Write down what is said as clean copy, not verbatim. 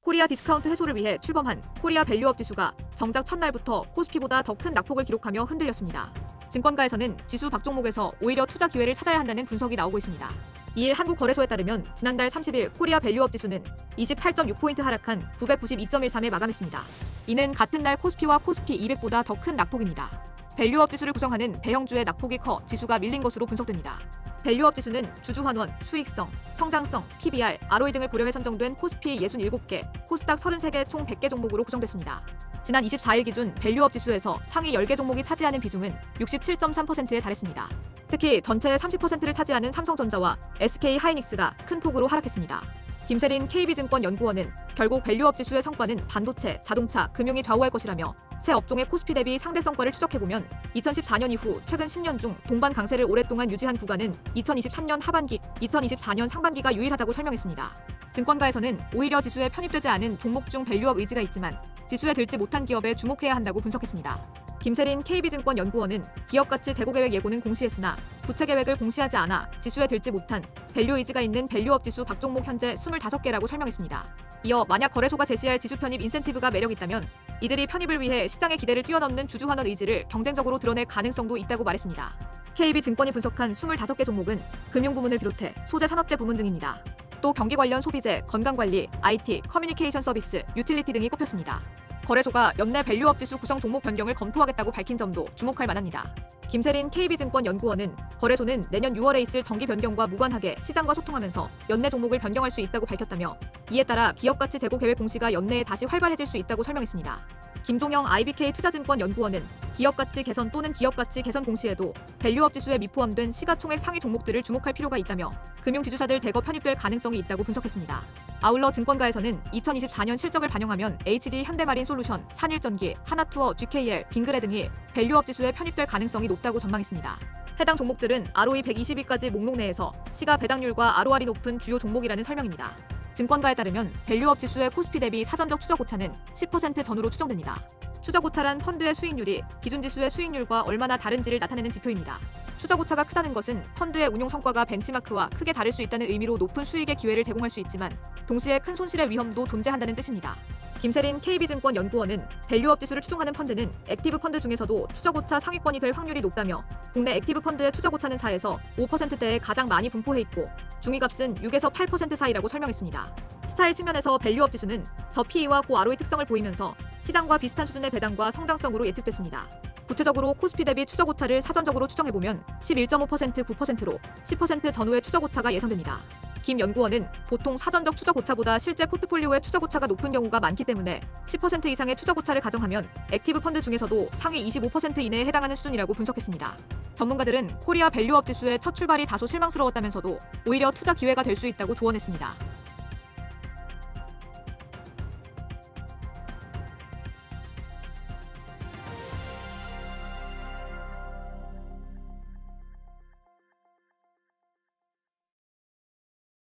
코리아 디스카운트 해소를 위해 출범한 코리아 밸류업 지수가 정작 첫날부터 코스피보다 더 큰 낙폭을 기록하며 흔들렸습니다. 증권가에서는 지수 박종목에서 오히려 투자 기회를 찾아야 한다는 분석이 나오고 있습니다. 이일 한국거래소에 따르면 지난달 30일 코리아 밸류업 지수는 28.6포인트 하락한 992.13에 마감했습니다. 이는 같은 날 코스피와 코스피 200보다 더 큰 낙폭입니다. 밸류업 지수를 구성하는 대형주의 낙폭이 커 지수가 밀린 것으로 분석됩니다. 밸류업 지수는 주주 환원, 수익성, 성장성, PBR, ROE 등을 고려해 선정된 코스피 67개, 코스닥 33개 총 100개 종목으로 구성됐습니다. 지난 24일 기준 밸류업 지수에서 상위 10개 종목이 차지하는 비중은 67.3%에 달했습니다. 특히 전체의 30%를 차지하는 삼성전자와 SK하이닉스가 큰 폭으로 하락했습니다. 김세린 KB증권 연구원은 결국 밸류업 지수의 성과는 반도체, 자동차, 금융이 좌우할 것이라며 새 업종의 코스피 대비 상대 성과를 추적해보면 2014년 이후 최근 10년 중 동반 강세를 오랫동안 유지한 구간은 2023년 하반기, 2024년 상반기가 유일하다고 설명했습니다. 증권가에서는 오히려 지수에 편입되지 않은 종목 중 밸류업 의지가 있지만 지수에 들지 못한 기업에 주목해야 한다고 분석했습니다. 김세린 KB증권 연구원은 기업가치 재고계획 예고는 공시했으나 부채계획을 공시하지 않아 지수에 들지 못한 밸류 의지가 있는 밸류업 지수 박종목 현재 25개라고 설명했습니다. 이어 만약 거래소가 제시할 지수 편입 인센티브가 매력있다면 이들이 편입을 위해 시장의 기대를 뛰어넘는 주주 환원 의지를 경쟁적으로 드러낼 가능성도 있다고 말했습니다. KB증권이 분석한 25개 종목은 금융부문을 비롯해 소재산업재 부문 등입니다. 또 경기 관련 소비재, 건강관리, IT, 커뮤니케이션 서비스, 유틸리티 등이 꼽혔습니다. 거래소가 연내 밸류업 지수 구성 종목 변경을 검토하겠다고 밝힌 점도 주목할 만합니다. 김세린 KB증권 연구원은 거래소는 내년 6월에 있을 정기 변경과 무관하게 시장과 소통하면서 연내 종목을 변경할 수 있다고 밝혔다며 이에 따라 기업가치 재고 계획 공시가 연내에 다시 활발해질 수 있다고 설명했습니다. 김종영 IBK 투자증권 연구원은 기업가치 개선 또는 기업가치 개선 공시에도 밸류업 지수에 미포함된 시가총액 상위 종목들을 주목할 필요가 있다며 금융지주사들 대거 편입될 가능성이 있다고 분석했습니다. 아울러 증권가에서는 2024년 실적을 반영하면 HD 현대마린솔루션, 산일전기, 하나투어, GKL, 빙그레 등이 밸류업 지수에 편입될 가능성이 높다고 전망했습니다. 해당 종목들은 ROE 120위까지 목록 내에서 시가 배당률과 ROR이 높은 주요 종목이라는 설명입니다. 증권가에 따르면 밸류업 지수의 코스피 대비 사전적 추적 오차는 10% 전후로 추정됩니다. 추적 오차란 펀드의 수익률이 기준지수의 수익률과 얼마나 다른지를 나타내는 지표입니다. 추적 오차가 크다는 것은 펀드의 운용 성과가 벤치마크와 크게 다를 수 있다는 의미로 높은 수익의 기회를 제공할 수 있지만 동시에 큰 손실의 위험도 존재한다는 뜻입니다. 김세린 KB증권 연구원은 밸류업 지수를 추종하는 펀드는 액티브 펀드 중에서도 추적 오차 상위권이 될 확률이 높다며 국내 액티브 펀드의 추적 오차는 4에서 5%대에 가장 많이 분포해 있고 중위값은 6에서 8% 사이라고 설명했습니다. 스타일 측면에서 밸류업 지수는 저PE와 고 ROE 특성을 보이면서 시장과 비슷한 수준의 배당과 성장성으로 예측됐습니다. 구체적으로 코스피 대비 추적 오차를 사전적으로 추정해보면 11.5% 9%로 10% 전후의 추적 오차가 예상됩니다. 김 연구원은 보통 사전적 추적 오차보다 실제 포트폴리오의 추적 오차가 높은 경우가 많기 때문에 10% 이상의 추적 오차를 가정하면 액티브 펀드 중에서도 상위 25% 이내에 해당하는 수준이라고 분석했습니다. 전문가들은 코리아 밸류업 지수의 첫 출발이 다소 실망스러웠다면서도 오히려 투자 기회가 될 수 있다고 조언했습니다.